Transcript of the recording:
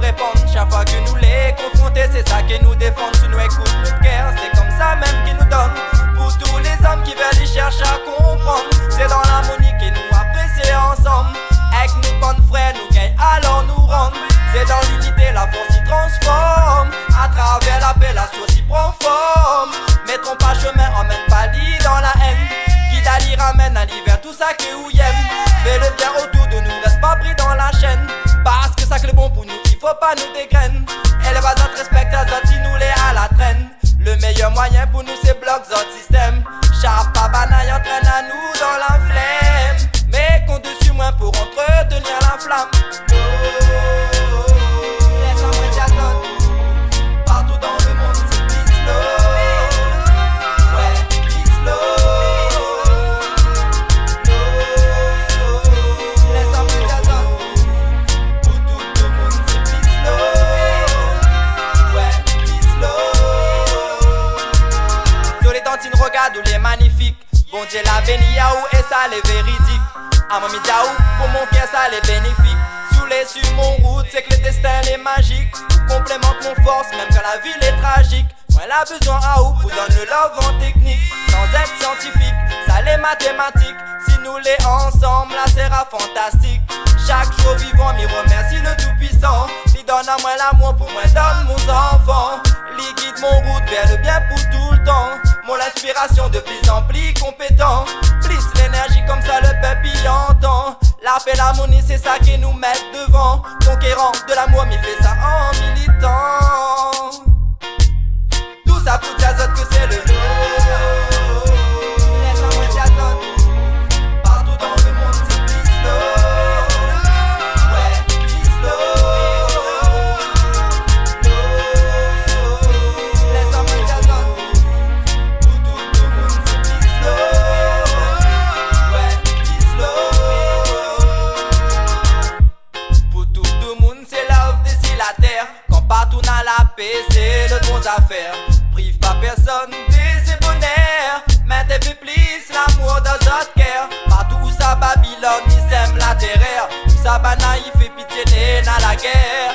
répondre. Chaque fois que nous les confronter, c'est ça qui nous défend. Tu nous écoutes, nous de guerre, c'est comme ça même qu'ils nous donnent. Pour tous les hommes qui veulent y chercher à comprendre, c'est dans l'harmonie que nous apprécions ensemble. Avec nos bonnes frères, nous gagnons, alors nous rendre. C'est dans l'unité, la force s'y transforme. À travers la paix, la source y prend forme. Mettrons pas chemin, emmène pas lit dans la haine. Qui d'Ali ramène à l'hiver tout ça que ou aime. Fais le bien autour de nous, reste pas pris dans la chaîne. Parce que ça que le bon pour nous, il faut pas nous dégrainer. Et les bases respectent à autres, si nous les à la traîne. Le meilleur moyen pour nous c'est bloc autres système. Chapa banaille entraîne à nous dans la flemme. Mais compte dessus moins pour entretenir la flamme. Partout dans le monde c'est plus slow. Ouais, plus slow. Laisse un peu d'azote. Pour tout le monde c'est plus slow. Ouais, plus slow. Sur les tantines regarde où les magnifiques. Bon Dieu la béni à où et ça les véridiques. À mon midaou, pour mon cœur ça les bénéfique. Sous les sur mon route, c'est que le destin est magique. Ou complémente mon force, même quand la ville est tragique. Moi la besoin à où pour donner le love en technique. Sans être scientifique, ça les mathématiques. Si nous les ensemble, là sera fantastique. Chaque jour vivant, m'y remercie le tout-puissant. Il donne à moi l'amour pour moi, donne mon enfant. Il guide mon route vers le bien pour tout le temps. Mon inspiration de plus en plus compétent. Plus l'énergie comme ça le peuple y entend. La paix, l'harmonie c'est ça qui nous met devant. Conquérant de l'amour mais fait ça en militant. Tout ça pour dire que c'est le lot. Laisse un moins diazote. Partout dans le monde c'est plus slow. Ouais, plus slow. Laisse un moins diazote. Pour tout le monde c'est plus slow. Ouais, plus slow. Pour tout le monde c'est love d'ici la terre. Quand partout on a la paix c'est le bon affaire. Prive pas personne de ses bonheurs. Mais t'es plus plus l'amour dans notre cœur. Partout où ça Babylone, ils sème la terreur. Où ça banaï fait pitié né dans la guerre.